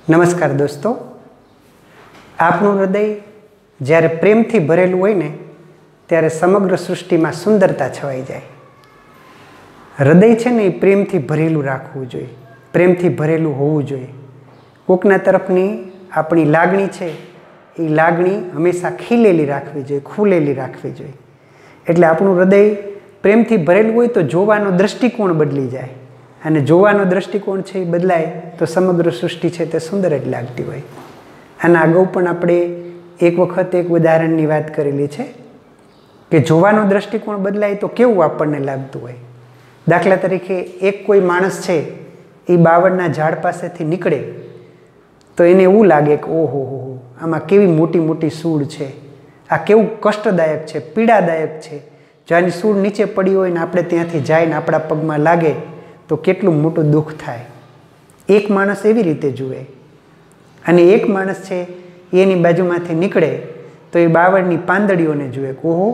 नमस्कार दोस्तों, आपનું હૃદય જ્યારે પ્રેમથી ભરેલું હોય ને ત્યારે સમગ્ર સૃષ્ટિમાં સુંદરતા છવાઈ જાય। હૃદય છે ને એ પ્રેમથી ભરેલું રાખવું જોઈએ, પ્રેમથી ભરેલું હોવું જોઈએ। કોકના તરફની આપણી લાગણી છે એ લાગણી હંમેશા ખીલેલી રાખવી જોઈએ, ખુલેલી રાખવી જોઈએ। એટલે આપણું હૃદય પ્રેમથી ભરેલું હોય તો જોવાનો દૃષ્ટિકોણ બદલી જાય, અને જોવાનો દૃષ્ટિકોણ છે એ બદલાય તો સમગ્ર સૃષ્ટિ છે તે સુંદર જ લાગતી હોય। આના અગાઉ પણ આપણે એક વખત એક ઉદાહરણની વાત કરેલી છે કે જોવાનો દૃષ્ટિકોણ બદલાય તો કેવું આપણને લાગતું હોય। દાખલા તરીકે એક કોઈ માણસ છે એ બાવળના ઝાડ પાસેથી નીકળે તો એને એવું લાગે કે ઓહો હો, આમાં કેવી મોટી મોટી સૂળ છે, આ કેવું કષ્ટદાયક છે, પીડાદાયક છે। જો આની સૂળ નીચે પડી હોય ને આપણે ત્યાંથી જાય ને આપણા પગમાં લાગે તો કેટલું મોટું દુઃખ થાય। એક માણસ એવી રીતે જુએ, અને એક માણસ છે એની બાજુમાંથી નીકળે તો એ બાવળની પાંદડીઓને જુએ કે ઓહો,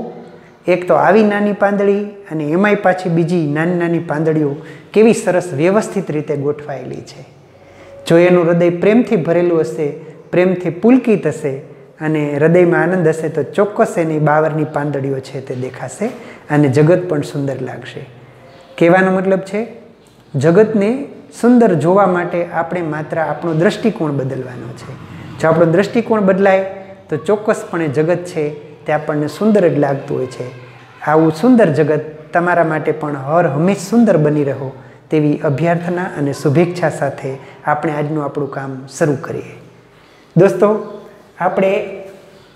એક તો આવી નાની પાંદડી અને એમાંય પાછી બીજી નાની નાની પાંદડીઓ કેવી સરસ વ્યવસ્થિત રીતે ગોઠવાયેલી છે। જો એનું હૃદય પ્રેમથી ભરેલું હશે, પ્રેમથી પુલકિત હશે અને હૃદયમાં આનંદ હશે તો ચોક્કસ એની બાવળની પાંદડીઓ છે તે દેખાશે અને જગત પણ સુંદર લાગશે। કહેવાનો મતલબ છે, જગતને સુંદર જોવા માટે આપણે માત્ર આપણો દૃષ્ટિકોણ બદલવાનો છે। જો આપણો દૃષ્ટિકોણ બદલાય તો ચોક્કસપણે જગત છે તે આપણને સુંદર જ લાગતું હોય છે। આવું સુંદર જગત તમારા માટે પણ હર હંમેશ સુંદર બની રહો તેવી અભ્યર્થના અને શુભેચ્છા સાથે આપણે આજનું આપણું કામ શરૂ કરીએ। દોસ્તો, આપણે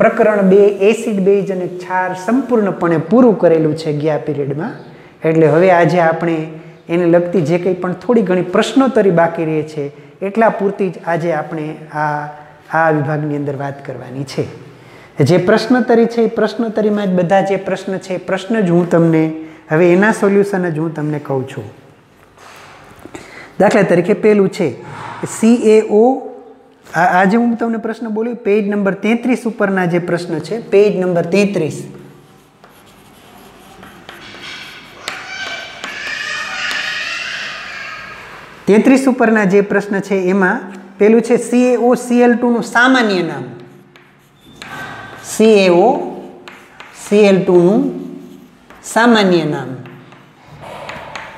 પ્રકરણ 2 એસિડ બેઝ અને ક્ષાર સંપૂર્ણપણે પૂરું કરેલું છે ગયા પીરિયડમાં। એટલે હવે આજે આપણે એને લગતી જે કંઈ પણ થોડી ઘણી પ્રશ્નોત્તરી બાકી રહે છે એટલા પૂરતી જ આજે આપણે આ વિભાગની અંદર વાત કરવાની છે। જે પ્રશ્નોત્તરી છે એ પ્રશ્નોત્તરીમાં જ બધા જે પ્રશ્ન છે એ પ્રશ્ન જ હું તમને હવે એના સોલ્યુશન જ હું તમને કહું છું। દાખલા તરીકે પહેલું છે CaO, આજે હું તમને પ્રશ્ન બોલ્યું પેજ નંબર 33 ઉપરના જે પ્રશ્ન છે, પેજ નંબર 33 ઉપરના જે પ્રશ્ન છે એમાં પેલું છે CaOCl2 નું સામાન્ય નામ। CaOCl2 નું સામાન્ય નામ।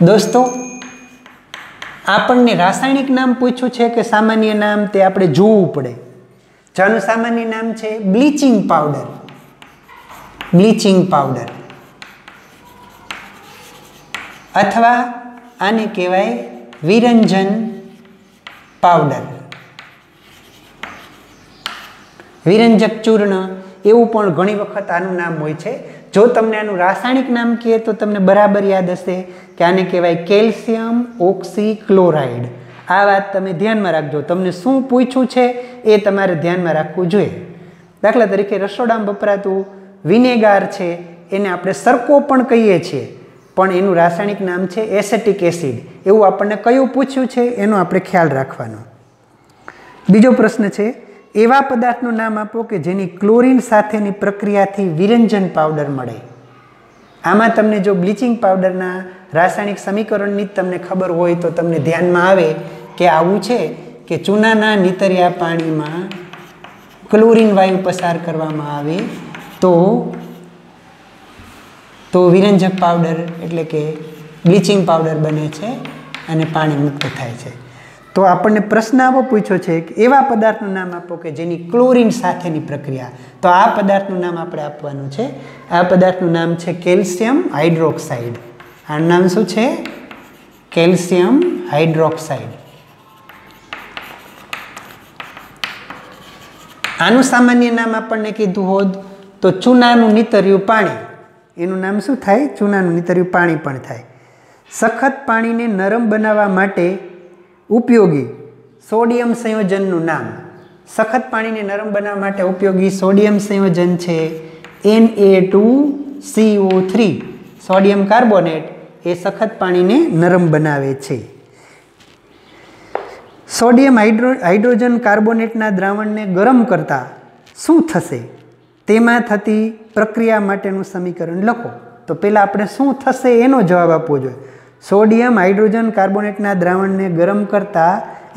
દોસ્તો, આપણને રાસાયણિક નામ પૂછ્યું છે કે સામાન્ય નામ તે આપણે જોવું પડે। જેનું સામાન્ય નામ છે બ્લીચિંગ પાવડર, બ્લીચિંગ પાવડર, અથવા આને કહેવાય વિરંજન પાવડર, વિરંજક ચૂર્ણ એવું પણ ઘણી વખત આનું નામ હોય છે। જો તમને આનું રાસાયણિક નામ કહે તો તમને બરાબર યાદ હશે કે આને કહેવાય કેલ્શિયમ ઓક્સીક્લોરાઇડ। આ વાત તમે ધ્યાનમાં રાખજો, તમને શું પૂછ્યું છે એ તમારે ધ્યાનમાં રાખવું જોઈએ। દાખલા તરીકે રસોડામાં વપરાતું વિનેગાર છે એને આપણે સરકો પણ કહીએ છીએ, પણ એનું રાસાયણિક નામ છે એસેટિક એસિડ। એવું આપણને કયું પૂછ્યું છે એનો આપણે ખ્યાલ રાખવાનો। બીજો પ્રશ્ન છે એવા પદાર્થનું નામ આપો કે જેની ક્લોરીન સાથેની પ્રક્રિયાથી વિરંજન પાવડર મળે। આમાં તમને જો બ્લીચિંગ પાવડરના રાસાયણિક સમીકરણની જ તમને ખબર હોય તો તમને ધ્યાનમાં આવે કે આવું છે કે ચૂનાના નીતર્યા પાણીમાં ક્લોરીન વાયુ પસાર કરવામાં આવે તો વિરંજક પાવડર એટલે કે બ્લીચિંગ પાવડર બને છે અને પાણી મુક્ત થાય છે। તો આપણને પ્રશ્ન આવો પૂછ્યો છે કે એવા પદાર્થનું નામ આપો કે જેની ક્લોરીન સાથેની પ્રક્રિયા, તો આ પદાર્થનું નામ આપણે આપવાનું છે। આ પદાર્થનું નામ છે કેલ્શિયમ હાઇડ્રોક્સાઇડ। આનું નામ શું છે? Calcium hydroxide. આનું સામાન્ય નામ આપણને કીધું હોત તો ચૂનાનું નીતર્યું પાણી, એનું નામ શું થાય? ચૂનાનું નીતર્યું પાણી પણ થાય। સખત પાણીને નરમ બનાવવા માટે ઉપયોગી સોડિયમ સંયોજનનું નામ। સખત પાણીને નરમ બનાવવા માટે ઉપયોગી સોડિયમ સંયોજન છે Na2CO3। સોડિયમ કાર્બોનેટ એ સખત પાણીને નરમ બનાવે છે। સોડિયમ હાઇડ્રોજન કાર્બોનેટના દ્રાવણને ગરમ કરતા શું થશે? તેમાં થતી પ્રક્રિયા માટેનું સમીકરણ લખો। તો પહેલાં આપણે શું થશે એનો જવાબ આપવો જોઈએ। સોડિયમ હાઇડ્રોજન કાર્બોનેટના દ્રાવણને ગરમ કરતા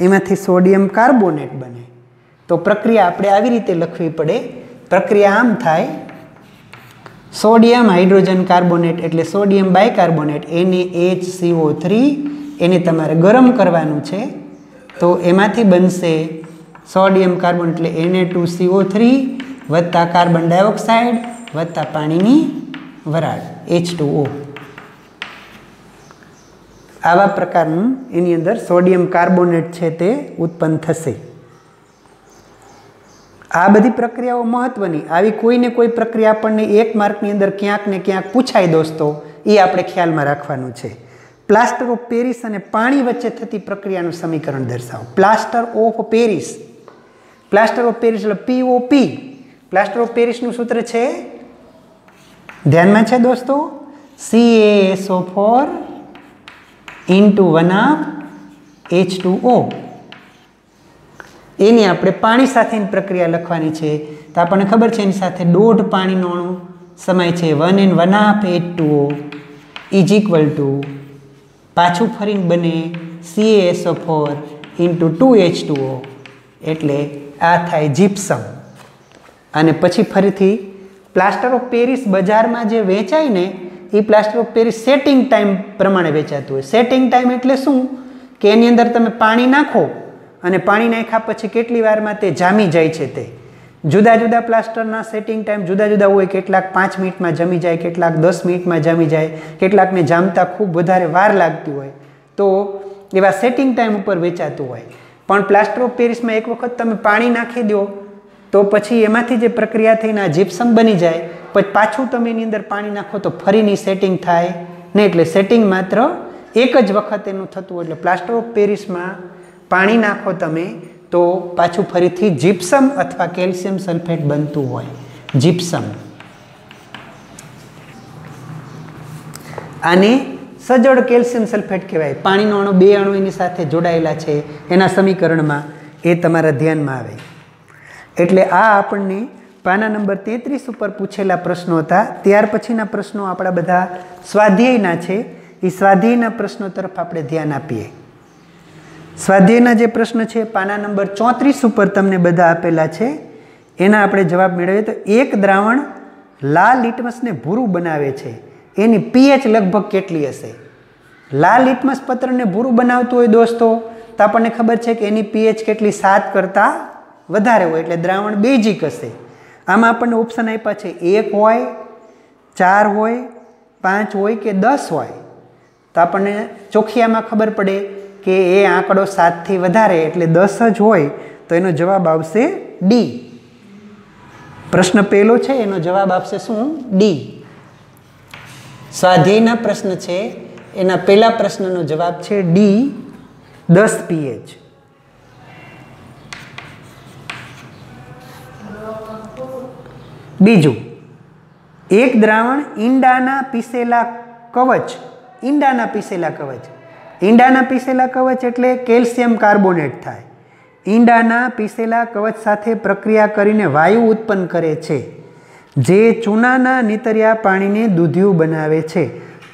એમાંથી સોડિયમ કાર્બોનેટ બને. તો પ્રક્રિયા આપણે આવી રીતે લખવી પડે. પ્રક્રિયા આમ થાય, સોડિયમ હાઇડ્રોજન કાર્બોનેટ એટલે સોડિયમ બાયકાર્બોનેટ NaHCO3 એને તમારે ગરમ કરવાનું છે. તો એમાંથી બનશે સોડિયમ કાર્બન એટલે Na2CO3 વત્તા કાર્બન ડાયોક્સાઇડ વત્તા પાણીની વરાળ H2O. આવા પ્રકારનું એની અંદર સોડિયમ કાર્બોનેટ છે તે ઉત્પન્ન થશે. આ બધી પ્રક્રિયાઓ મહત્વની. આવી કોઈને કોઈ પ્રક્રિયા આપણને 1 માર્કની અંદર ક્યાંક ને ક્યાંક પૂછાય દોસ્તો, એ આપણે ખ્યાલમાં રાખવાનું છે. પ્લાસ્ટર ઓફ પેરિસ અને પાણી વચ્ચે થતી પ્રક્રિયાનું સમીકરણ દર્શાવો. Plaster of Paris, plaster of Paris એટલે POP. પ્લાસ્ટર ઓફ પેરિસનું સૂત્ર છે, ધ્યાનમાં છે દોસ્તો, CaSO4 into 1/H2O. એની આપણે પાણી સાથેની પ્રક્રિયા લખવાની છે. તો આપણને ખબર છે એની સાથે 1.5 પાણીનો અણુ સમાય છે. 1 and 1/H2O is equal to પાછું ફરીને બને CaSO4 into 2H2O એટલે આ થાય જીપ્સમ. અને પછી ફરીથી પ્લાસ્ટર ઓફ પેરિસ બજારમાં જે વેચાય ને એ plaster of Paris setting time પ્રમાણે વેચાતું હોય. સેટિંગ ટાઈમ એટલે શું કે એની અંદર તમે પાણી નાખો અને પાણી નાખ્યા પછી કેટલી વારમાં તે જામી જાય છે. તે જુદા જુદા પ્લાસ્ટરના સેટિંગ ટાઈમ જુદા જુદા હોય. કેટલાક 5 મિનિટમાં જમી જાય, કેટલાક 10 મિનિટમાં જમી જાય, કેટલાકને જામતા ખૂબ વધારે વાર લાગતી હોય. તો એવા સેટિંગ ટાઈમ ઉપર વેચાતું હોય. પણ પ્લાસ્ટર ઓફ પેરિસમાં એક વખત તમે પાણી નાખી દો તો પછી એમાંથી જે પ્રક્રિયા થઈને આ જીપ્સમ બની જાય, પછી પાછું તમે એની અંદર પાણી નાખો તો ફરીની સેટિંગ થાય ને. એટલે સેટિંગ માત્ર એક જ વખત એનું થતું હોય. એટલે પ્લાસ્ટર ઓફ પેરિસમાં પાણી નાખો તમે તો પાછું ફરીથી જીપ્સમ અથવા કેલ્શિયમ સલ્ફેટ બનતું હોય. જીપ્સમ. આને સજોડ કેલ્શિયમ સલ્ફેટ કહેવાય. પાણીનો અણુ 2 અણુ એની સાથે જોડાયેલા છે એના સમીકરણમાં, એ તમારા ધ્યાનમાં આવે. એટલે આ આપણને પાના નંબર 33 ઉપર પૂછેલા પ્રશ્નો હતા. ત્યાર પછીના પ્રશ્નો આપણા બધા સ્વાધ્યાયના છે. એ સ્વાધ્યાયના પ્રશ્નો તરફ આપણે ધ્યાન આપીએ. સ્વાધ્યાયના જે પ્રશ્ન છે પાના નંબર 34 ઉપર તમને બધા આપેલા છે. એના આપણે જવાબ મેળવીએ તો એક દ્રાવણ લાલ લિટમસને ભૂરું બનાવે છે, એની pH લગભગ કેટલી હશે? લાલ લિટમસ પત્રને ભૂરું બનાવતું હોય દોસ્તો તો આપણને ખબર છે કે એની pH કેટલી? 7 કરતાં વધારે હોય. એટલે દ્રાવણ બેઝિક હશે. આમાં આપણને ઓપ્શન આપ્યા છે 1 હોય, 4 હોય, 5 હોય કે 10 હોય. તો આપણને ચોખ્ખિયામાં ખબર પડે કે એ આંકડો 7 થી વધારે એટલે 10 જ હોય. તો એનો જવાબ આવશે ડી. પ્રશ્ન પહેલો છે એનો જવાબ આપશે શું? ડી. સ્વાધ્યાયના પ્રશ્ન છે એના પહેલા પ્રશ્નનો જવાબ છે ડી, 10 pH. બીજું, એક દ્રાવણ ઈંડાના પીસેલા કવચ, ઈંડાના પીસેલા કવચ, ઈંડાના પીસેલા કવચ એટલે કેલ્શિયમ કાર્બોનેટ થાય. ઈંડાના પીસેલા કવચ સાથે પ્રક્રિયા કરીને વાયુ ઉત્પન્ન કરે છે જે ચૂનાના નીતર્યા પાણીને દૂધિયું બનાવે છે.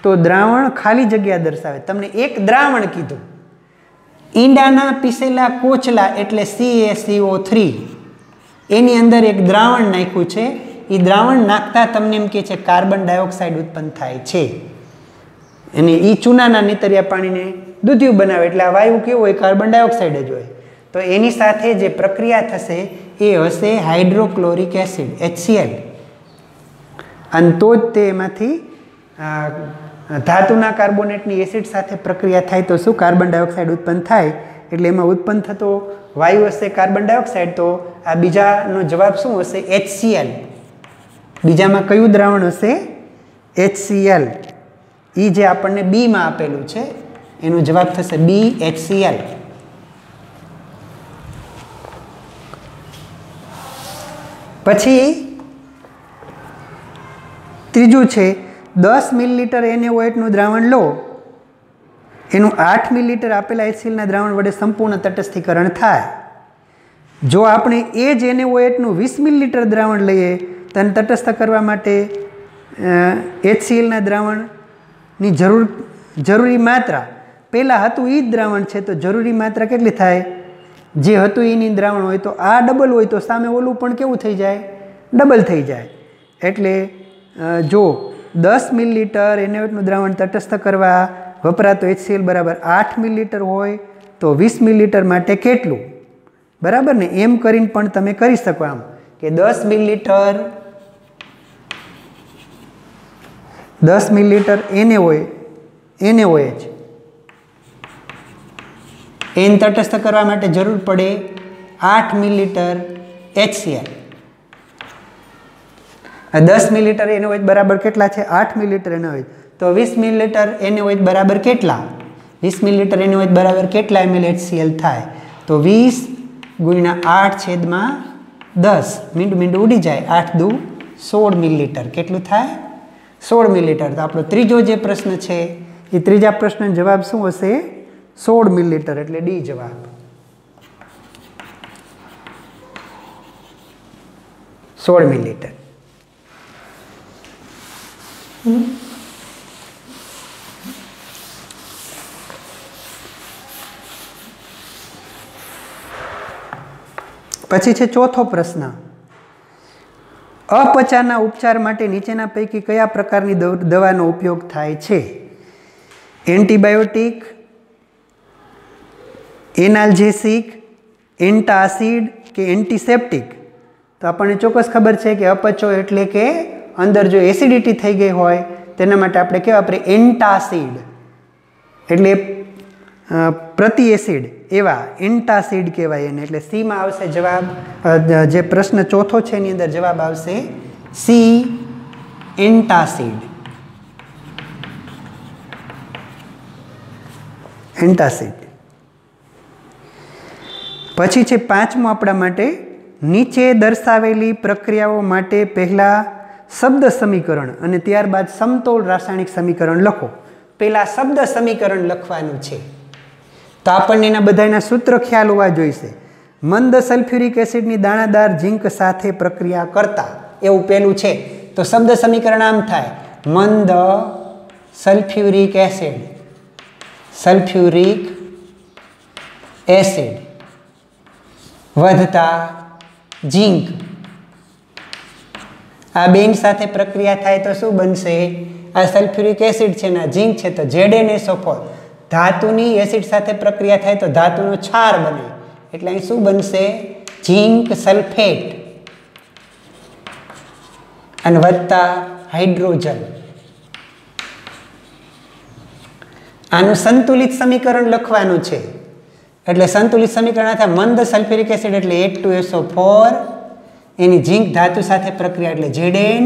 તો દ્રાવણ ખાલી જગ્યા દર્શાવે. તમને એક દ્રાવણ કીધું, ઈંડાના પીસેલા કોચલા એટલે CaCO3, એની અંદર એક દ્રાવણ નાખ્યું છે. એ દ્રાવણ નાખતા તમને એમ કહે છે કાર્બન ડાયોક્સાઇડ ઉત્પન્ન થાય છે અને એ ચૂનાના નીતર્યા પાણીને દૂધિયું બનાવે એટલે આ વાયુ કેવો હોય? કાર્બન ડાયોક્સાઇડ જ હોય. તો એની સાથે જે પ્રક્રિયા થશે એ હશે હાઇડ્રોક્લોરિક એસિડ HCl. અને તો જ તે એમાંથી ધાતુના કાર્બોનેટની એસિડ સાથે પ્રક્રિયા થાય તો શું? કાર્બન ડાયોક્સાઇડ ઉત્પન્ન થાય. એટલે એમાં ઉત્પન્ન થતો વાયુ હશે કાર્બન ડાયોક્સાઇડ. તો આ બીજાનો જવાબ શું હશે? HCl. બીજામાં કયું દ્રાવણ હશે? HCl. એ જે આપણને બીમાં આપેલું છે એનો જવાબ થશે BHCl. પછી ત્રીજું છે 10 મિલીલીટર NaOH દ્રાવણ લો, એનું 8 મિલીલીટર આપેલા HClના દ્રાવણ વડે સંપૂર્ણ તટસ્થીકરણ થાય. જો આપણે એ જ NaOH 20 મિલીલીટર દ્રાવણ લઈએ તેને તટસ્થ કરવા માટે HClના દ્રાવણની જરૂરી માત્રા પહેલાં હતું એ જ દ્રાવણ છે તો જરૂરી માત્રા કેટલી થાય? જે હતું એની દ્રાવણ હોય તો આ ડબલ હોય તો સામે ઓલું પણ કેવું થઈ જાય? ડબલ થઈ જાય. એટલે જો 10 મિલીલીટર NaOH દ્રાવણ તટસ્થ કરવા વપરાતો HCl બરાબર 8 મિલીલીટર હોય તો 20 મિલીલીટર માટે કેટલું? બરાબર ને? એમ કરીને પણ તમે કરી શકો આમ કે 10 મિલીલીટર NaOH n તટસ્થ કરવા માટે જરૂર પડે 8 મિલીલીટર HCl. 10 મિલીલીટર NaOH બરાબર કેટલા છે? 8 મિલીલીટર NaOH. તો 20 મિલીલીટર NaOH બરાબર કેટલા? 20 મિલીલીટર NaOH બરાબર કેટલા ml HCl થાય? તો 20 × 8/10 મીંડું ઉડી જાય. 8 દુ 16 મિલીલીટર. કેટલું થાય? 16 મિલીલીટર. તો આપણો ત્રીજો જે પ્રશ્ન છે એ ત્રીજા પ્રશ્નનો જવાબ શું હશે? 16 મિલીલીટર. એટલે ડી જવાબ. 16 મિલીલીટર. પછી છે ચોથો પ્રશ્ન. અપચાના ઉપચાર માટે નીચેના પૈકી કયા પ્રકારની દવાનો ઉપયોગ થાય છે? એન્ટીબાયોટિક, એનાલ્જેસિક, એન્ટાસિડ કે એન્ટીસેપ્ટિક? તો આપણને ચોક્કસ ખબર છે કે અપચો એટલે કે અંદર જો એસિડિટી થઈ ગઈ હોય તેના માટે આપણે કેવા વાપરીએ? એન્ટાસિડ. એટલે પ્રતિ એસિડ એવા એન્ટાસિડ કહેવાય એને. એટલે સીમાં આવશે જવાબ. જે પ્રશ્ન ચોથો છે એની અંદર જવાબ આવશે સી, એન્ટાસિડ. એન્ટાસિડ. પછી છે પાંચમું આપણા માટે, નીચે દર્શાવેલી પ્રક્રિયાઓ માટે પહેલાં શબ્દ સમીકરણ અને ત્યારબાદ સમતોલ રાસાયણિક સમીકરણ લખો. પહેલાં શબ્દ સમીકરણ લખવાનું છે. તો આપણને એના બધાના સૂત્ર ખ્યાલ હોવા જોઈશે. મંદ સલ્ફ્યુરિક એસિડની દાણાદાર ઝીંક સાથે પ્રક્રિયા કરતા, એવું પહેલું છે. તો શબ્દ સમીકરણ આમ થાય: મંદ સલ્ફ્યુરિક એસિડ, સલ્ફ્યુરિક એસિડ વધતા ઝીંક. આ બેની સાથે પ્રક્રિયા થાય તો શું બનશે? આ સલ્ફ્યુરિક એસિડ છે ને ઝીંક છે તો ZnSO4. ધાતુની એસિડ સાથે પ્રક્રિયા થાય તો ધાતુનો ક્ષાર બને. એટલે અહીં શું બનશે? ઝીંક સલ્ફેટ અને વત્તા હાઇડ્રોજન. આનું સંતુલિત સમીકરણ લખવાનું છે. એટલે સંતુલિત સમીકરણ થાય મંદ સલ્ફ્યુરિક એસિડ એટલે H2SO4, એની ઝીંક ધાતુ સાથે પ્રક્રિયા એટલે Zn,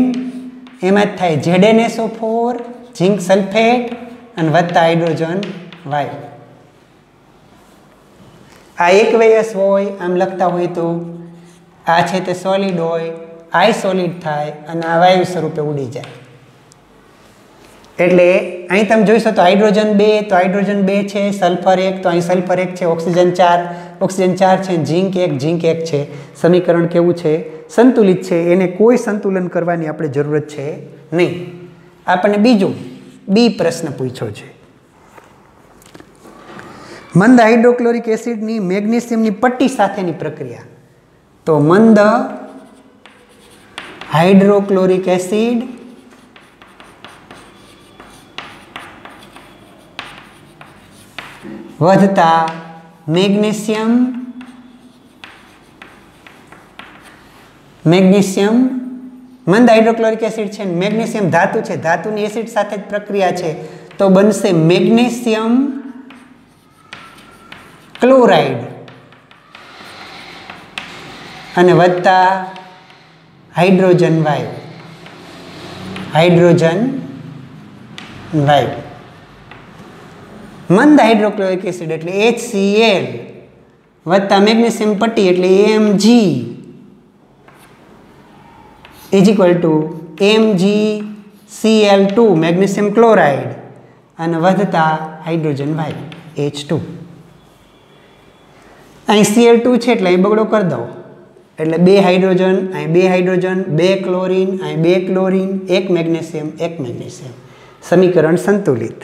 એમાં જ થાય ZnSO4, ઝીંક સલ્ફેટ અને વત્તા હાઇડ્રોજન વાયુ. આ એકવયસ હોય આમ લખતા હોય તો આ છે તે સોલિડ હોય, આ સોલિડ થાય અને આ વાયુ સ્વરૂપે ઉડી જાય. એટલે અહીં તમે જોઈશો તો હાઇડ્રોજન 2 તો હાઇડ્રોજન 2 છે, સલ્ફર 1 તો અહીં સલ્ફર 1 છે, ઓક્સિજન 4 છે, ઝીંક 1 છે. સમીકરણ કેવું છે? સંતુલિત છે. એને કોઈ સંતુલન કરવાની આપણે જરૂરત છે નહીં. આપણને બીજું બી પ્રશ્ન પૂછ્યો છે. મંદ હાઇડ્રોક્લોરિક એસિડની મેગ્નેશિયમની પટ્ટી સાથેની પ્રક્રિયા. તો મંદ હાઇડ્રોક્લોરિક એસિડ વધતા મેગ્નેશિયમ મંદ હાઇડ્રોક્લોરિક એસિડ છે, મેગ્નેશિયમ ધાતુ છે, ધાતુની એસિડ સાથે જ પ્રક્રિયા છે તો બનશે મેગ્નેશિયમ ક્લોરાઇડ અને વત્તા હાઇડ્રોજન વાયુ. મંદ હાઇડ્રોક્લોરિક એસિડ એટલે HCl વત્તા મેગ્નેશિયમ પટ્ટી એટલે Mg is equal to MgCl2 magnesium chloride અને વધતા હાઇડ્રોજન વાયુ H2. અહીં Cl2 છે એટલે અહીં બગડો કરી દો એટલે 2 હાઇડ્રોજન, અહીં 2 હાઇડ્રોજન, 2 ક્લોરીન, અહીં 2 ક્લોરીન, 1 મેગ્નેશિયમ. સમીકરણ સંતુલિત.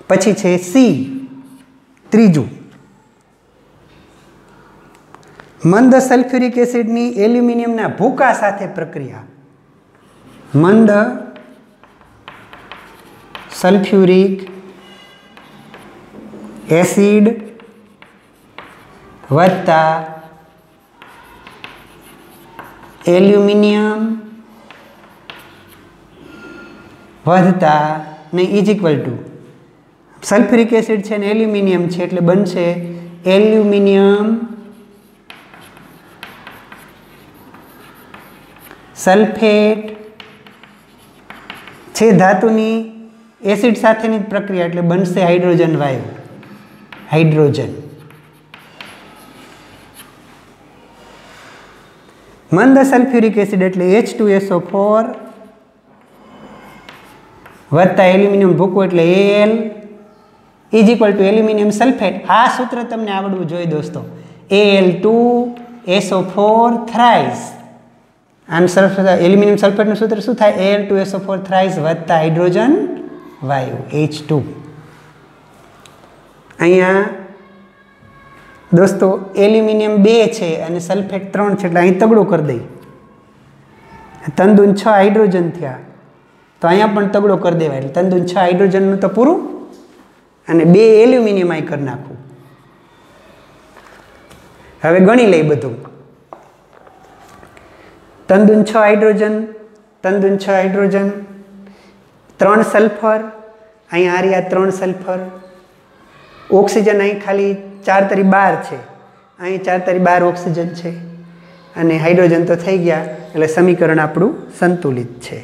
પછી છે સી ત્રીજું, મંદ સલ્ફ્યુરિક એસિડની એલ્યુમિનિયમના ભૂકા સાથે પ્રક્રિયા. મંદ સલ્ફ્યુરિક એસિડ વત્તા એલ્યુમિનિયમ વધતા નહીં is equal to sulphuric acid છે ને એલ્યુમિનિયમ છે એટલે બનશે એલ્યુમિનિયમ સલ્ફેટ છે ધાતુની એસિડ સાથેની જ પ્રક્રિયા એટલે બનશે હાઇડ્રોજન વાયુ. હાઇડ્રોજન. મંદ સલ્ફ્યુરિક એસિડ એટલે H2SO4 વત્તા એલ્યુમિનિયમ ભૂકો એટલે Al is equal to aluminium sulphate. આ સૂત્ર તમને આવડવું જોઈએ દોસ્તો. Al2SO4 thrice. આનું સલ્ફર એલ્યુમિનિયમ સલ્ફેટનું સૂત્ર શું થાય? Al2SO4 થ્રાઇસ વત્તા હાઇડ્રોજન વાયુ H2. અહીંયા દોસ્તો એલ્યુમિનિયમ 2 છે અને સલ્ફેટ 3 છે એટલે અહીં તગડું કરી દઈ. તંદુન 6 હાઇડ્રોજન થયા તો અહીંયા પણ તગડો કરી દેવાય એટલે તંદુન 6 હાઇડ્રોજનનું તો પૂરું અને 2 એલ્યુમિનિયમ અહીં કરી નાખવું. હવે ગણી લઈ બધું. તંદુન 6 હાઇડ્રોજન, તંદુન 6 હાઇડ્રોજન, 3 સલ્ફર, અહીંયા આ રહ્યા 3 સલ્ફર, ઓક્સિજન અહીં ખાલી 4 તરી 12 છે, અહીં 4 તરી 12 ઓક્સિજન છે અને હાઇડ્રોજન તો થઈ ગયા એટલે સમીકરણ આપણું સંતુલિત છે.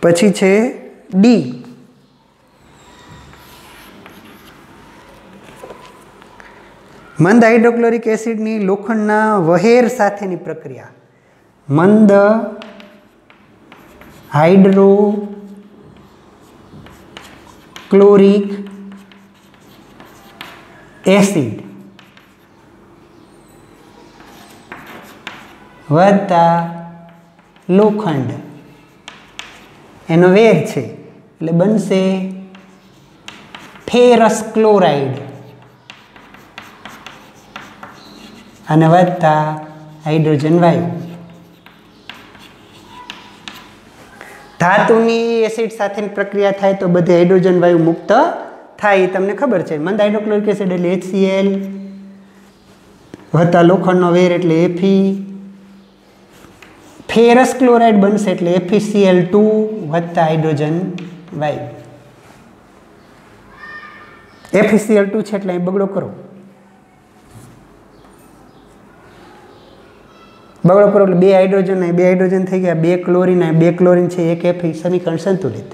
પછી છે ડી. મંદ હાઇડ્રોક્લોરિક એસિડની લોખંડના વહેર સાથેની પ્રક્રિયા. મંદ હાઇડ્રોક્લોરિક એસિડ વત્તા લોખંડ એનો વેર છે એટલે બનશે ફેરસ ક્લોરાઇડ અને વત્તા હાઇડ્રોજન વાયુ. ધાતુની એસિડ સાથેની પ્રક્રિયા થાય તો બધી હાઇડ્રોજન વાયુ મુક્ત થાય તમને ખબર છે. મંદ હાઇડ્રોક્લોરિક એસિડ એટલે HCl વત્તા લોખંડનો વેર એટલે Fe. ફેરસ ક્લોરાઇડ બનશે એટલે FeCl2 વત્તા હાઇડ્રોજન વાયુ. FeCl2 છે એટલે અહીં બગડો કરો. બગડો કરો એટલે 2 હાઇડ્રોજન અહીં 2 હાઇડ્રોજન થઈ ગયા, 2 ક્લોરીન અહીં 2 ક્લોરીન છે, 1 Fe. સમીકરણ સંતુલિત.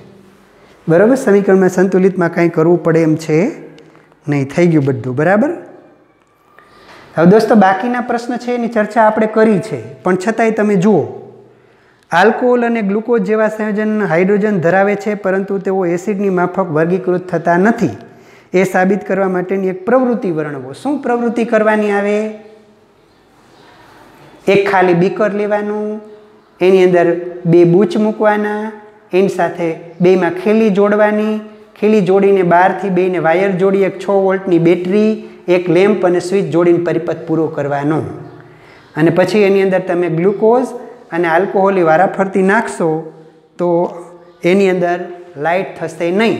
બરાબર. સમીકરણમાં સંતુલિતમાં કાંઈ કરવું પડે એમ છે નહીં. થઈ ગયું બધું બરાબર. હવે દોસ્તો બાકીના પ્રશ્ન છે એની ચર્ચા આપણે કરી છે પણ છતાંય તમે જુઓ આલ્કોહોલ અને ગ્લુકોઝ જેવા સંયોજન હાઇડ્રોજન ધરાવે છે પરંતુ તેઓ એસિડની માફક વર્ગીકૃત થતા નથી. એ સાબિત કરવા માટેની એક પ્રવૃત્તિ વર્ણવો. શું પ્રવૃત્તિ કરવાની આવે? એક ખાલી બીકર લેવાનું, એની અંદર 2 બૂચ મૂકવાના, એની સાથે 2માં ખીલી જોડવાની, ખીલી જોડીને બહારથી 2ને વાયર જોડી, એક 6 વોલ્ટની બેટરી, એક લેમ્પ અને સ્વિચ જોડીને પરિપથ પૂરો કરવાનો. અને પછી એની અંદર તમે ગ્લુકોઝ અને આલ્કોહોલની વારાફરતી નાખશો તો એની અંદર લાઇટ થશે નહીં.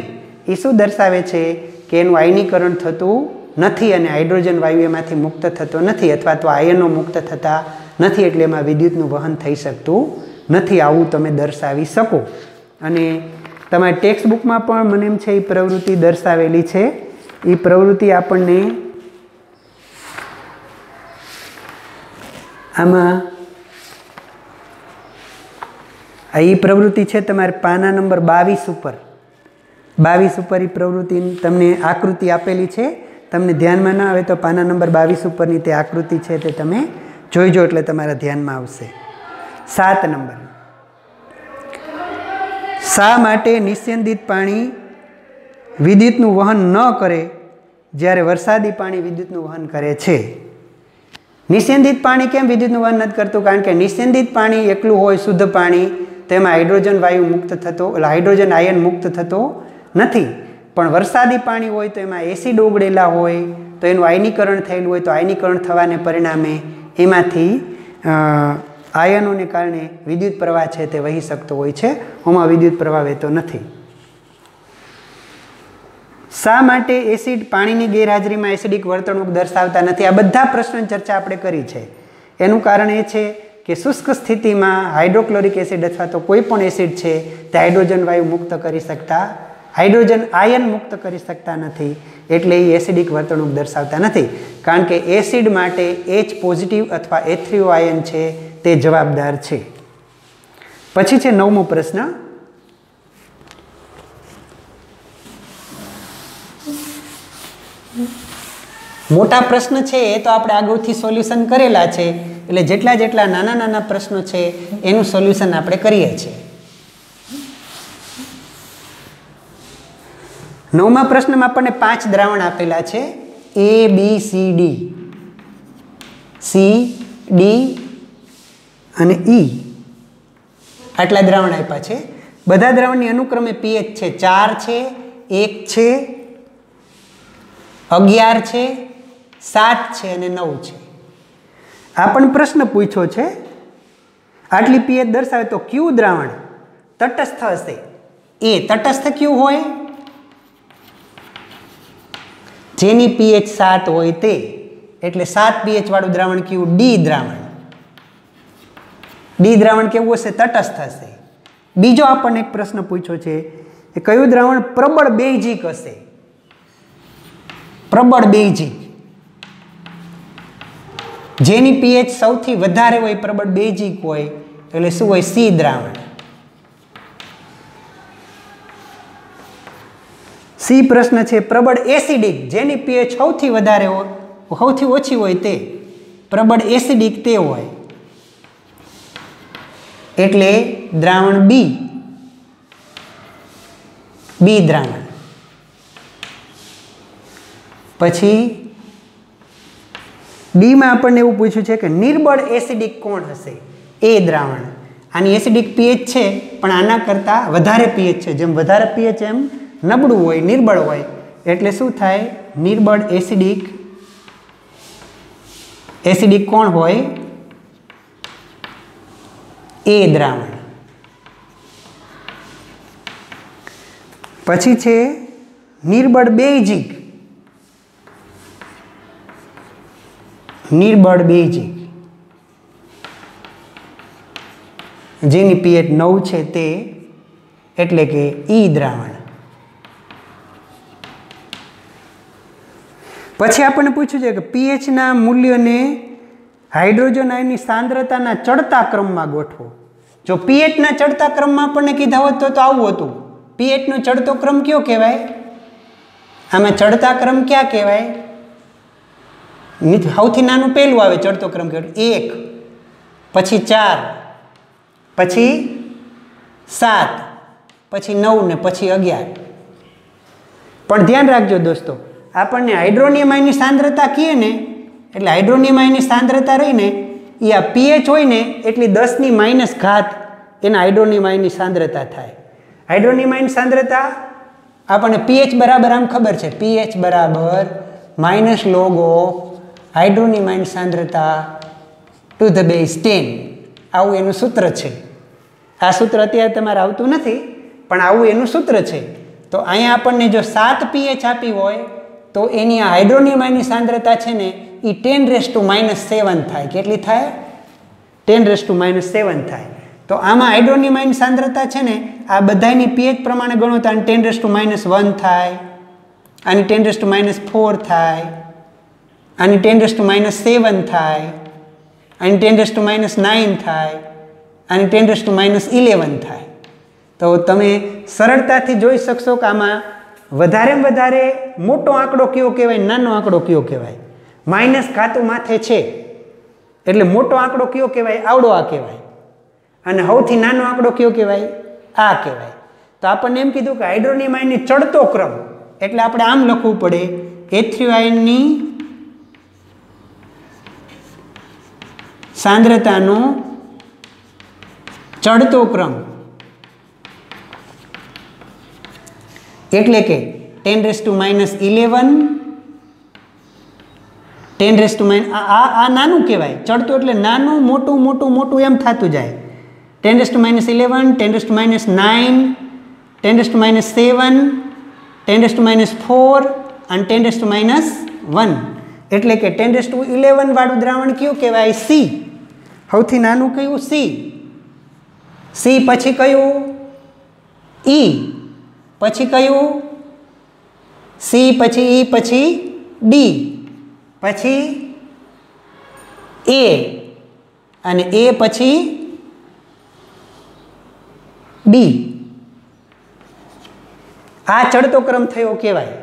એ શું દર્શાવે છે કે એનું આયનીકરણ થતું નથી અને હાઇડ્રોજન વાયુ એમાંથી મુક્ત થતો નથી અથવા તો આયનો મુક્ત થતા નથી એટલે એમાં વિદ્યુતનું વહન થઈ શકતું નથી. આવું તમે દર્શાવી શકો. અને તમારી ટેક્સ્ટ બુકમાં પણ મને એમ છે એ પ્રવૃત્તિ દર્શાવેલી છે. એ પ્રવૃત્તિ આપણને આમાં એ પ્રવૃત્તિ છે તમારે પાના નંબર 22 ઉપર. 22 ઉપર એ પ્રવૃત્તિ તમને આકૃતિ આપેલી છે. તમને ધ્યાનમાં ના આવે તો પાના નંબર 22 ઉપરની તે આકૃતિ છે તે તમે જોઈજો એટલે તમારા ધ્યાનમાં આવશે. 7 નંબર. શા માટે નિસ્યંદિત પાણી વિદ્યુતનું વહન ન કરે જ્યારે વરસાદી પાણી વિદ્યુતનું વહન કરે છે? નિસ્યંદિત પાણી કેમ વિદ્યુતનું વહન નથી કરતું? કારણ કે નિસ્યંદિત પાણી એકલું હોય શુદ્ધ પાણી તેમાં હાઇડ્રોજન વાયુ મુક્ત થતો હાઇડ્રોજન આયન મુક્ત થતો નથી. પણ વરસાદી પાણી હોય તો એમાં એસિડ ઓગળેલા હોય તો એનું આયનીકરણ થયેલું હોય તો આયનીકરણ થવાને પરિણામે એમાંથી આયનોને કારણે વિદ્યુત પ્રવાહ છે તે વહી શકતો હોય છે. આમાં વિદ્યુત પ્રવાહ વહેતો નથી. શા માટે એસિડ પાણીની ગેરહાજરીમાં એસિડિક વર્તણૂક દર્શાવતા નથી? આ બધા પ્રશ્નોની ચર્ચા આપણે કરી છે. એનું કારણ એ છે કે શુષ્ક સ્થિતિમાં હાઇડ્રોક્લોરિક એસિડ અથવા તો કોઈ પણ એસિડ છે તે હાઇડ્રોજન વાયુ મુક્ત કરી શકતા, હાઇડ્રોજન આયન મુક્ત કરી શકતા નથી, એટલે એ એસિડિક વર્તણૂક દર્શાવતા નથી. કારણ કે એસિડ માટે H પોઝિટિવ અથવા H3O આયન છે તે જવાબદાર છે. પછી છે 9મો પ્રશ્ન. મોટા પ્રશ્ન છે એ તો આપણે આગળથી સોલ્યુશન કરેલા છે, એટલે જેટલા જેટલા નાના નાના પ્રશ્નો છે એનું સોલ્યુશન આપણે કરીએ છીએ. 9મા પ્રશ્નમાં આપણને 5 દ્રાવણ આપેલા છે, A, B, C, D. C, D અને E આટલા દ્રાવણ આપ્યા છે. બધા દ્રાવણની અનુક્રમે pH છે 4 છે, 1 છે, 11 છે, 7 છે અને 9 છે. આ પણ પ્રશ્ન પૂછ્યો છે. આટલી pH દર્શાવે તો કયું દ્રાવણ તટસ્થ હશે? એ તટસ્થ કયું હોય? જેની pH 7 હોય તે, એટલે 7 pH વાળું દ્રાવણ કયું? D દ્રાવણ. D દ્રાવણ કેવું હશે? તટસ્થ હશે. બીજો આપણને એક પ્રશ્ન પૂછ્યો છે કે કયું દ્રાવણ પ્રબળ બેઝિક હશે? પ્રબળ બેઝિક, જેની pH સૌથી વધારે હોય, પ્રબળ બેઝિક હોય, એટલે શું હોય? C દ્રાવણ. C પ્રશ્ન છે પ્રબળ એસિડિક, જેની pH સૌથી વધારે હોય, સૌથી ઓછી હોય તે પ્રબળ એસિડિક તે હોય, એટલે દ્રાવણ B દ્રાવણ. પછી ડી માં આપણને એવું પૂછ્યું છે કે નિર્બળ એસિડિક કોણ હશે? એ દ્રાવણ. આની એસિડિક pH છે પણ આના કરતાં વધારે pH છે. જેમ વધારે pH એમ નબળું હોય, નિર્બળ હોય, એટલે શું થાય? નિર્બળ એસિડિક કોણ હોય? એ દ્રાવણ. પછી છે નિર્બળ બેઝિક. નિર્બળ બેઝિક જેની pH 9 છે તે, એટલે કે E દ્રાવણ. પછી આપણને પૂછ્યું છે કે pH ના મૂલ્યને હાઇડ્રોજન આયનની સાંદ્રતાના ચડતા ક્રમમાં ગોઠવો. જો pH ના ચડતા ક્રમમાં આપણને કીધા હોત તો આવું હતું. pH નો ચડતો ક્રમ કયો કહેવાય? આમાં ચડતા ક્રમ ક્યાં કહેવાય? સૌથી નાનું પહેલું આવે ચડતો ક્રમ કહેવાય 1, પછી 4, પછી 7, પછી 9 ને પછી 11. પણ ધ્યાન રાખજો દોસ્તો, આપણને હાઇડ્રોનિયમ આયનની સાંદ્રતા કહીએ ને, એટલે હાઇડ્રોનિયમ આયનની સાંદ્રતા રહીને એ આ pH હોય ને એટલી 10 ની -ઘાત એના હાઇડ્રોનિયમ આયનની સાંદ્રતા થાય. હાઇડ્રોનિયમ આયનની સાંદ્રતા આપણને pH બરાબર આમ ખબર છે, pH બરાબર -log of હાઇડ્રોનિયમ આયન સાંદ્રતા ટુ ધ બેઝ 10. આવું એનું સૂત્ર છે. આ સૂત્ર અત્યારે તમારે આવતું નથી, પણ આવું એનું સૂત્ર છે. તો અહીંયા આપણને જો 7 pH આપી હોય તો એની આ હાઇડ્રોનિયમ આયનની સાંદ્રતા છે ને એ 10⁻⁷ થાય. કેટલી થાય? 10⁻⁷ થાય. તો આમાં હાઇડ્રોનિયમ આયન સાંદ્રતા છે ને આ બધાની pH પ્રમાણે ગણો તો આની 10⁻⁻1 થાય, આની 10⁻⁴ થાય, આની 10⁻⁷ થાય, આની 10⁻⁹ થાય, આની 10⁻11 થાય. તો તમે સરળતાથી જોઈ શકશો કે આમાં વધારેમાં વધારે મોટો આંકડો કયો કહેવાય, નાનો આંકડો કયો કહેવાય? માઇનસ ખાતું માથે છે એટલે મોટો આંકડો કયો કહેવાય? આવડો આ કહેવાય. અને સૌથી નાનો આંકડો કયો કહેવાય? આ કહેવાય. તો આપણને એમ કીધું કે હાઇડ્રોનિયમ આયનની ચડતો ક્રમ, એટલે આપણે આમ લખવું પડે H3 આયનની સાંદ્રતાનો ચડતો ક્રમ, એટલે કે 10⁻11 10⁻, આ નાનું કહેવાય. ચડતું એટલે નાનું મોટું મોટું મોટું એમ થતું જાય. 10⁻11 10⁻9 10⁻7 10⁻4 અને 10⁻1. એટલે કે 10⁻11 વાળું દ્રાવણ કયું કહેવાય? સી. સૌથી નાનું કયું? સી. સી પછી કયું? ઈ. પછી કયું? સી પછી ઈ પછી ડી પછી એ અને એ પછી બી. આ ચડતો ક્રમ થયો કહેવાય.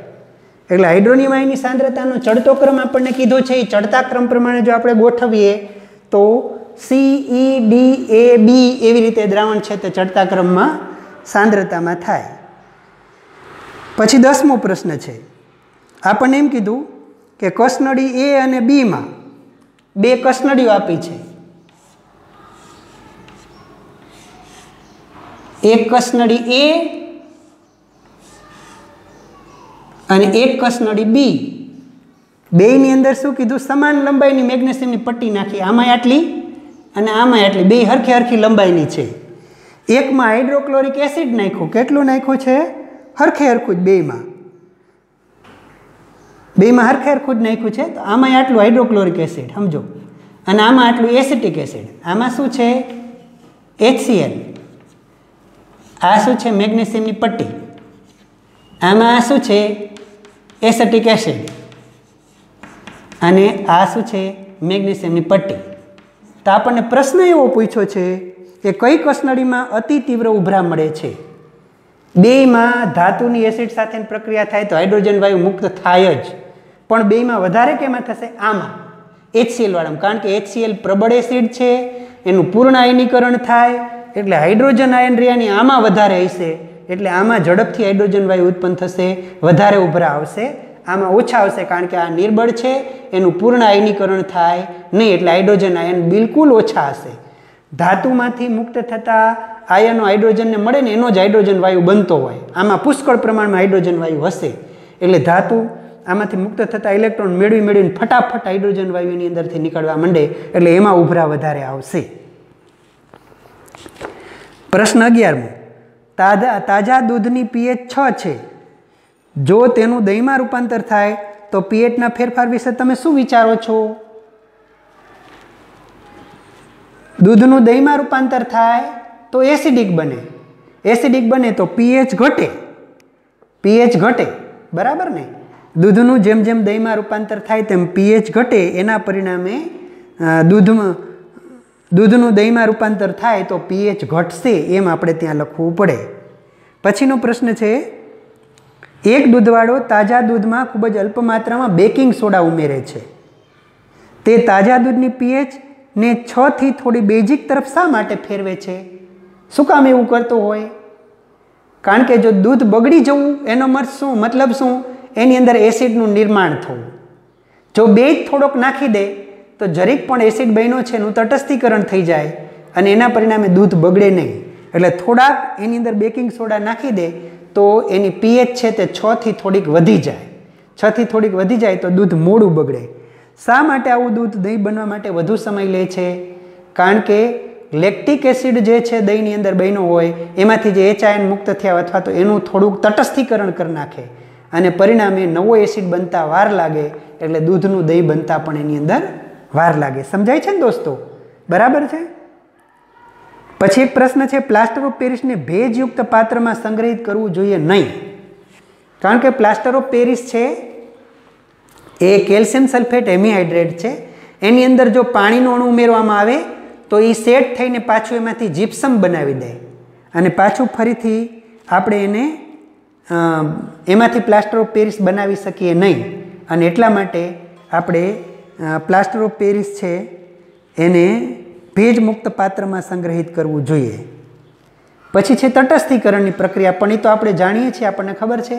એટલે હાઇડ્રોનિયમ આયનની સાંદ્રતાનો ચડતો ક્રમ આપણને કીધો છે. એ ચડતા ક્રમ પ્રમાણે જો આપણે ગોઠવીએ તો સી ઈ ડી એ બી એવી રીતે દ્રાવણ છે તે ચડતા ક્રમમાં સાંદ્રતામાં થાય. પછી 10મો પ્રશ્ન છે. આપણને એમ કીધું કે કસનળી એ અને બીમાં બે કસનળીઓ આપી છે. એક કસનળી એ અને એક કસનળી બી. બેયની અંદર શું કીધું? સમાન લંબાઈની મેગ્નેશિયમની પટ્ટી નાખી. આમાં આટલી અને આમાં આટલી, બે હરખી લંબાઈની છે. એકમાં હાઇડ્રોક્લોરિક એસિડ નાખ્યું. કેટલું નાખ્યું છે? હરખું જ બેયમાં. બેયમાં હરખું જ નાખ્યું છે. તો આમાં આટલું હાઇડ્રોક્લોરિક એસિડ સમજો, અને આમાં આટલું એસિટિક એસિડ. આમાં શું છે? HCl. આ શું છે? મેગ્નેશિયમની પટ્ટી. આમાં શું છે? Acetic acid. અને આ શું છે? મેગ્નેશિયમની પટ્ટી. તો આપણને પ્રશ્ન એવો પૂછ્યો છે કે કઈ કસનળીમાં અતિ તીવ્ર ઉભરા મળે છે? બેયમાં ધાતુની એસિડ સાથેની પ્રક્રિયા થાય તો હાઇડ્રોજન વાયુ મુક્ત થાય જ, પણ બેયમાં વધારે કેમાં થશે? આમાં, HCl વાળામાં. કારણ કે HCl પ્રબળ એસિડ છે, એનું પૂર્ણ આયનીકરણ થાય એટલે હાઇડ્રોજન આયન રહ્યાની આમાં વધારે હશે, એટલે આમાં ઝડપથી હાઇડ્રોજન વાયુ ઉત્પન્ન થશે, વધારે ઉભરા આવશે. આમાં ઓછા આવશે કારણ કે આ નિર્બળ છે, એનું પૂર્ણ આયનીકરણ થાય નહીં, એટલે હાઇડ્રોજન આયન બિલકુલ ઓછા હશે. ધાતુમાંથી મુક્ત થતા આયનો હાઇડ્રોજનને મળે ને એનો જ હાઇડ્રોજન વાયુ બનતો હોય. આમાં પુષ્કળ પ્રમાણમાં હાઇડ્રોજન વાયુ હશે, એટલે ધાતુ આમાંથી મુક્ત થતા ઇલેક્ટ્રોન મેળવીને ફટાફટ હાઇડ્રોજન વાયુની અંદરથી નીકળવા માંડે, એટલે એમાં ઉભરા વધારે આવશે. પ્રશ્ન 11મો. તાજા દૂધની pH 6 છે. જો તેનું દહીંમાં રૂપાંતર થાય તો pHના ફેરફાર વિશે તમે શું વિચારો છો? દૂધનું દહીંમાં રૂપાંતર થાય તો એસિડિક બને. એસિડિક બને તો pH ઘટે. pH ઘટે, બરાબર ને? દૂધનું જેમ જેમ દહીંમાં રૂપાંતર થાય તેમ pH ઘટે. એના પરિણામે દૂધનું દહીંમાં રૂપાંતર થાય તો pH ઘટશે, એમ આપણે ત્યાં લખવું પડે. પછીનો પ્રશ્ન છે. એક દૂધવાળો તાજા દૂધમાં ખૂબ જ અલ્પ માત્રામાં બેકિંગ સોડા ઉમેરે છે. તે તાજા દૂધની pH ને 6 થી થોડી બેઝિક તરફ શા માટે ફેરવે છે? શું કામ એવું કરતો હોય? કારણ કે જો દૂધ બગડી જવું એનો મતલબ શું? એની અંદર એસિડનું નિર્માણ થવું. જો બેઝ થોડોક નાખી દે તો જરીક પણ એસિડ બન્યો છે એનું તટસ્થીકરણ થઈ જાય અને એના પરિણામે દૂધ બગડે નહીં. એટલે થોડાક એની અંદર બેકિંગ સોડા નાખી દે તો એની pH છે તે 6 થી થોડીક વધી જાય. 6 થી થોડીક વધી જાય તો દૂધ મોડું બગડે. શા માટે આવું દૂધ દહીં બનવા માટે વધુ સમય લે છે? કારણ કે લેક્ટિક એસિડ જે છે દહીંની અંદર બન્યો હોય એમાંથી જે H આયન મુક્ત થયા અથવા તો એનું થોડુંક તટસ્થીકરણ કરી નાખે અને પરિણામે નવો એસિડ બનતા વાર લાગે, એટલે દૂધનું દહીં બનતા પણ એની અંદર વાર લાગે. સમજાય છે ને દોસ્તો? બરાબર છે. પછી એક પ્રશ્ન છે. પ્લાસ્ટર ઓફ પેરિસને ભેજયુક્ત પાત્રમાં સંગ્રહિત કરવું જોઈએ નહીં. કારણ કે પ્લાસ્ટર ઓફ પેરિસ છે એ કેલ્શિયમ સલ્ફેટ હેમીહાઇડ્રેટ છે. એની અંદર જો પાણીનો અણુ ઉમેરવામાં આવે તો એ સેટ થઈને પાછું એમાંથી જીપ્સમ બનાવી દે અને પાછું ફરીથી આપણે એને એમાંથી પ્લાસ્ટર ઓફ પેરિસ બનાવી શકીએ નહીં. અને એટલા માટે આપણે પ્લાસ્ટર ઓફ પેરિસ છે એને ભેજમુક્ત પાત્રમાં સંગ્રહિત કરવું જોઈએ. પછી છે તટસ્થીકરણની પ્રક્રિયા. પણ એ તો આપણે જાણીએ છીએ, આપણને ખબર છે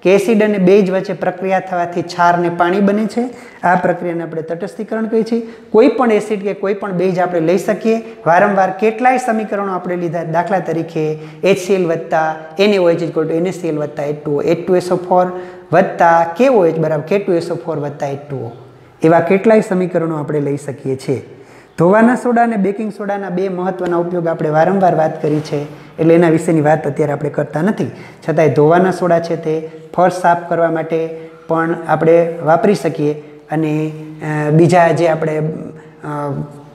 કે એસિડ અને બેઝ વચ્ચે પ્રક્રિયા થવાથી છાર ને પાણી બને છે. આ પ્રક્રિયાને આપણે તટસ્થીકરણ કહીએ છીએ. કોઈ પણ એસિડ કે કોઈ પણ બેઝ આપણે લઈ શકીએ. વારંવાર કેટલાય સમીકરણો આપણે લીધા. દાખલા તરીકે HCl વત્તા NaOH NaCl વત્તા H2O, H2SO4 વત્તા KOH બરાબર K2SO4 વત્તા H2O. એવા કેટલાય સમીકરણો આપણે લઈ શકીએ છીએ. ધોવાના સોડા અને બેકિંગ સોડાના બે મહત્વના ઉપયોગ આપણે વારંવાર વાત કરી છે, એટલે એના વિશેની વાત અત્યારે આપણે કરતા નથી. છતાંય ધોવાના સોડા છે તે ફર્શ સાફ કરવા માટે પણ આપણે વાપરી શકીએ અને બીજા જે આપણે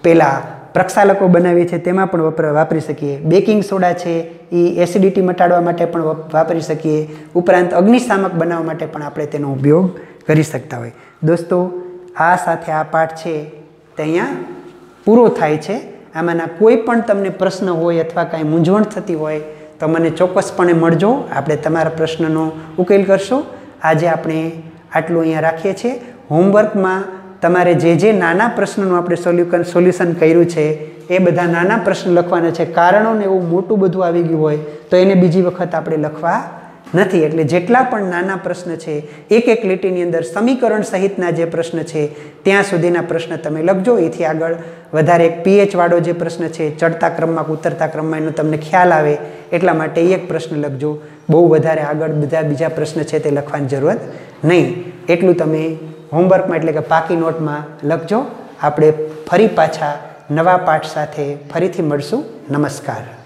પહેલાં પ્રક્ષાલકો બનાવીએ છીએ તેમાં પણ વાપરી શકીએ. બેકિંગ સોડા છે એ એસિડિટી મટાડવા માટે પણ વાપરી શકીએ. ઉપરાંત અગ્નિશામક બનાવવા માટે પણ આપણે તેનો ઉપયોગ કરી શકતા હોય. દોસ્તો, આ સાથે આ પાઠ છે તે અહીંયા પૂરો થાય છે. આમાંના કોઈ પણ તમને પ્રશ્ન હોય અથવા કાંઈ મૂંઝવણ થતી હોય તો મને ચોક્કસપણે મળજો. આપણે તમારા પ્રશ્નનો ઉકેલ કરશો. આજે આપણે આટલું અહીંયા રાખીએ છીએ. હોમવર્કમાં તમારે જે નાના પ્રશ્નોનું આપણે સોલ્યુશન કર્યું છે એ બધા નાના પ્રશ્ન લખવાના છે. કારણોને એવું મોટું બધું આવી ગયું હોય તો એને બીજી વખત આપણે લખવા નથી. એટલે જેટલા પણ નાના પ્રશ્ન છે એક લીટીની અંદર સમીકરણ સહિતના જે પ્રશ્ન છે ત્યાં સુધીના પ્રશ્ન તમે લખજો. એથી આગળ વધારે એક PH વાળો જે પ્રશ્ન છે ચડતા ક્રમમાં કે ઉતરતા ક્રમમાં એનો તમને ખ્યાલ આવે એટલા માટે એક પ્રશ્ન લખજો. બહુ વધારે આગળ બીજા પ્રશ્ન છે તે લખવાની જરૂરત નહીં. એટલું તમે હોમવર્કમાં એટલે કે પાકી નોટમાં લખજો. આપણે ફરી પાછા નવા પાઠ સાથે ફરીથી મળશું. નમસ્કાર.